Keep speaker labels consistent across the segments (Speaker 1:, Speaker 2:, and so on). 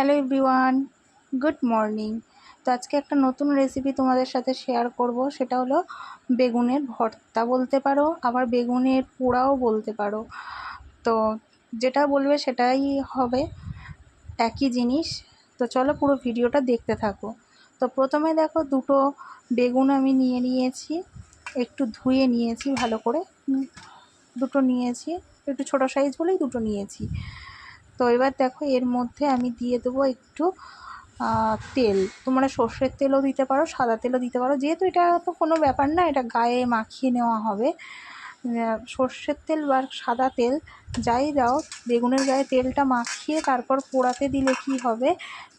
Speaker 1: Hello everyone, good morning. তো আজকে একটা নতুন রেসিপি তোমাদের সাথে শেয়ার করব, সেটা হলো বেগুনের ভর্তা বলতে পারো, আবার বেগুনের পোড়াও বলতে পারো। তো যেটা বলবে সেটাই হবে, একই জিনিস। তো চলো পুরো ভিডিওটা দেখতে থাকো। তো প্রথমে দেখো, দুটো বেগুন আমি নিয়ে নিয়েছি, একটু ধুয়ে নিয়েছি ভালো করে। দুটো নিয়েছি, একটু ছোটো সাইজ বলেই দুটো নিয়েছি। তো এবার দেখো, এর মধ্যে আমি দিয়ে দেবো একটু তেল। তোমরা সর্ষের তেলও দিতে পারো, সাদা তেলও দিতে পারো, যেহেতু এটা তো কোনো ব্যাপার না, এটা গায়ে মাখিয়ে নেওয়া হবে। সর্ষের তেল বা সাদা তেল যাই দাও, বেগুনের গায়ে তেলটা মাখিয়ে তারপর পোড়াতে দিলে কি হবে,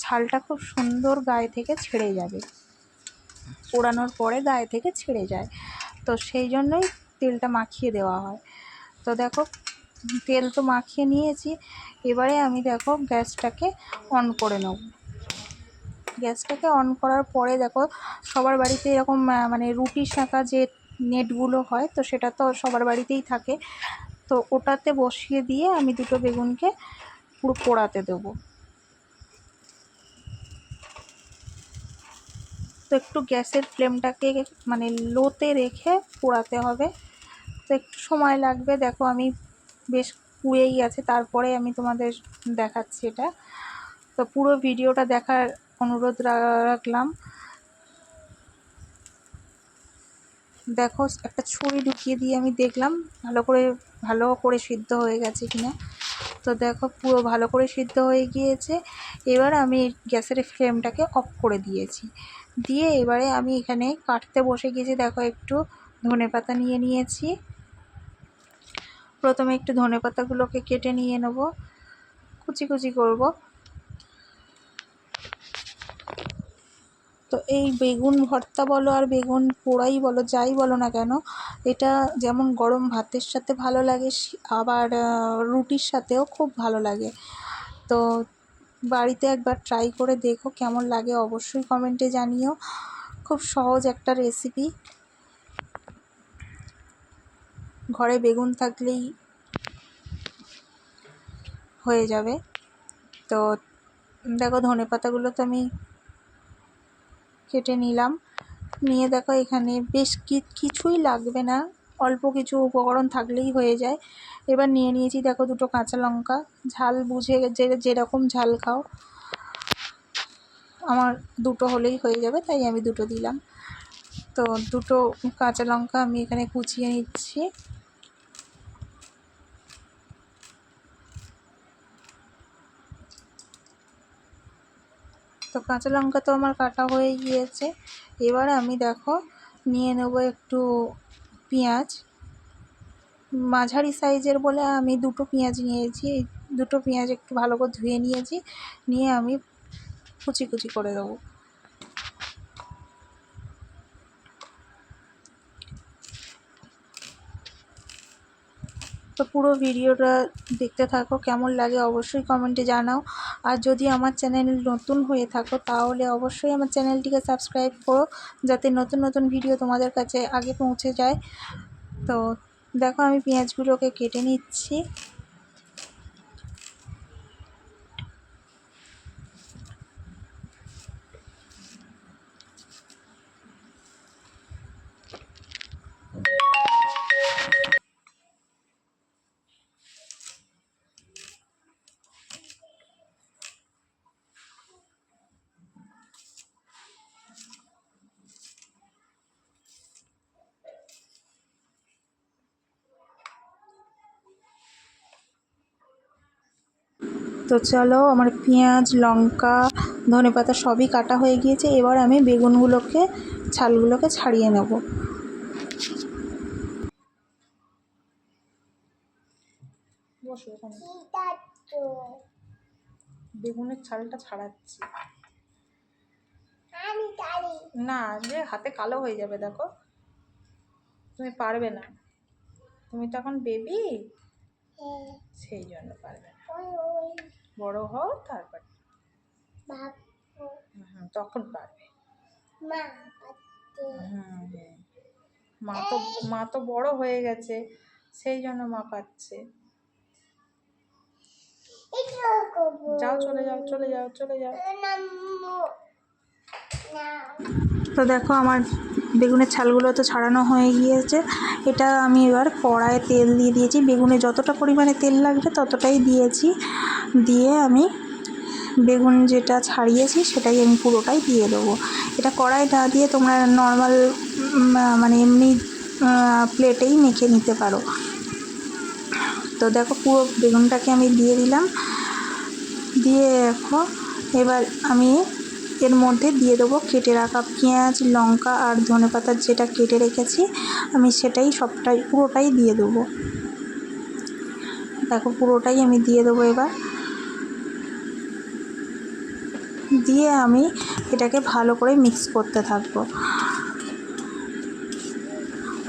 Speaker 1: ছালটা খুব সুন্দর গায়ে থেকে ছেড়ে যাবে। পোড়ানোর পরে গায়ে থেকে ছেড়ে যায়, তো সেই জন্যই তেলটা মাখিয়ে দেওয়া হয়। তো দেখো, তেল তো মাখিয়ে নিয়েছি। এবারে আমি দেখো গ্যাসটাকে অন করে নেব। গ্যাসটাকে অন করার পরে দেখো, সবার বাড়িতে এরকম মানে রুটি সেঁকা যে নেটগুলো হয়, তো সেটা তো সবার বাড়িতেই থাকে। তো ওটাতে বসিয়ে দিয়ে আমি দুটো বেগুনকে পুরো পোড়াতে দেবো। তো একটু গ্যাসের ফ্লেমটাকে মানে লোতে রেখে পোড়াতে হবে। তো একটু সময় লাগবে। দেখো আমি বেশ পুড়েই গেছে, তারপরে আমি তোমাদের দেখাচ্ছি এটা। তো পুরো ভিডিওটা দেখার অনুরোধ রাখলাম। দেখো, একটা ছুরি ঢুকিয়ে দিয়ে আমি দেখলাম ভালো করে সিদ্ধ হয়ে গেছে কিনা। তো দেখো, পুরো ভালো করে সিদ্ধ হয়ে গিয়েছে। এবার আমি গ্যাসের ফ্লেমটাকে অফ করে দিয়েছি। দিয়ে এবারে আমি এখানে কাটতে বসে গিয়েছি। দেখো, একটু ধনেপাতা নিয়ে নিয়েছি। প্রথমে একটু ধনেপাতাগুলোকে কেটে নিয়ে নেব, কুচি কুচি করব। তো এই বেগুন ভর্তা বলো আর বেগুন পোড়াই বলো, যাই বলো না কেন, এটা যেমন গরম ভাতের সাথে ভালো লাগে, আবার রুটির সাথেও খুব ভালো লাগে। তো বাড়িতে একবার ট্রাই করে দেখো, কেমন লাগে অবশ্যই কমেন্টে জানিও। খুব সহজ একটা রেসিপি, ঘরে বেগুন থাকলেই হয়ে যাবে। তো দেখো, ধনেপাতাগুলো তো আমি কেটে নিলাম। নিয়ে দেখো, এখানে বেশ কিছুই লাগবে না, অল্প কিছু উপকরণ থাকলেই হয়ে যায়। এবার নিয়ে নিয়েছি দেখো দুটো কাঁচা লঙ্কা, ঝাল বুঝে যেরকম ঝাল খাও। আমার দুটো হলেই হয়ে যাবে, তাই আমি দুটো দিলাম। তো দুটো কাঁচা লঙ্কা আমি এখানে কুচিয়ে নিচ্ছি। তো কাঁচা লঙ্কা তো আমার কাটা হয়ে গিয়েছে। এবার আমি দেখো নিয়ে নেব একটু পেঁয়াজ, মাঝারি সাইজের বলে আমি দুটো পেঁয়াজ নিয়েছি। এই দুটো পেঁয়াজ একটু ভালো করে ধুয়ে নিয়েছি, নিয়ে আমি কুচি কুচি করে দেবো। তো পুরো ভিডিওটা দেখতে থাকো, কেমন লাগে অবশ্যই কমেন্টে জানাও। আর যদি আমার চ্যানেল নতুন হয়ে থাকো, তাহলে অবশ্যই আমার চ্যানেলটিকে সাবস্ক্রাইব করো, যাতে নতুন নতুন ভিডিও তোমাদের কাছে আগে পৌঁছে যায়। তো দেখো, আমি পেঁয়াজগুলোকে কেটে নিচ্ছি। তো চলো, আমার পেঁয়াজ, লঙ্কা, ধনেপাতা সবই কাটা হয়ে গিয়েছে। এবার আমি বেগুনগুলোকে, ছালগুলোকে ছাড়িয়ে নেব। বেগুনের ছালটা ছাড়াচ্ছি না, যে হাতে কালো হয়ে যাবে। দেখো, তুমি পারবে না, তুমি তো এখন বেবি, সেই জন্য পারবে না। বড় হও তারপর তখন পারবে। মা তো বড় হয়ে গেছে, সেই জন্য মা পাচ্ছে। যাও, চলে যাও, চলে যাও, চলে যাও। তো দেখো আমার বেগুনের ছালগুলো তো ছাড়ানো হয়ে গিয়েছে। এটা আমি এবার কড়াইয়ে তেল দিয়ে দিয়েছি, বেগুনে যতটা পরিমাণে তেল লাগবে ততটাই দিয়েছি। দিয়ে আমি বেগুন যেটা ছাড়িয়েছি সেটাই আমি পুরোটাই দিয়ে দেবো। এটা কড়াই না দিয়ে তোমরা নর্মাল মানে এমনি প্লেটেই মেখে নিতে পারো। তো দেখো পুরো বেগুনটাকে আমি দিয়ে দিলাম। দিয়ে দেখো এবার আমি এর মধ্যে দিয়ে দেবো কেটে রাখা পেঁয়াজ, লঙ্কা আর ধনেপাতা যেটা কেটে রেখেছি আমি সেটাই পুরোটাই দিয়ে দেবো। দেখো পুরোটাই আমি দিয়ে দেবো। এবার দিয়ে আমি এটাকে ভালো করে মিক্স করতে থাকবো।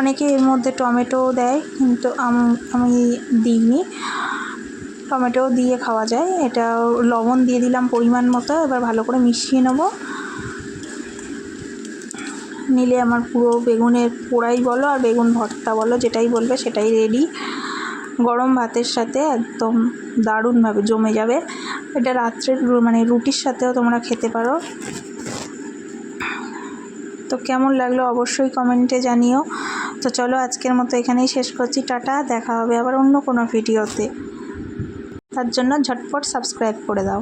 Speaker 1: অনেকে এর মধ্যে টমেটো দেয়, কিন্তু আমি দিইনি। টমেটো দিয়ে খাওয়া যায়। এটা লবণ দিয়ে দিলাম পরিমাণ মতো। এবার ভালো করে মিশিয়ে নেব। নিলে আমার পুরো বেগুনের পোড়াই বলো আর বেগুন ভর্তা বলো, যেটাই বলবে সেটাই রেডি। গরম ভাতের সাথে একদম দারুণভাবে জমে যাবে। এটা রাত্রের মানে রুটির সাথেও তোমরা খেতে পারো। তো কেমন লাগলো অবশ্যই কমেন্টে জানিও। তো চলো আজকের মতো এখানেই শেষ করছি। টাটা, দেখা হবে আবার অন্য কোনো ভিডিওতে। তার জন্য ঝটপট সাবস্ক্রাইব করে দাও।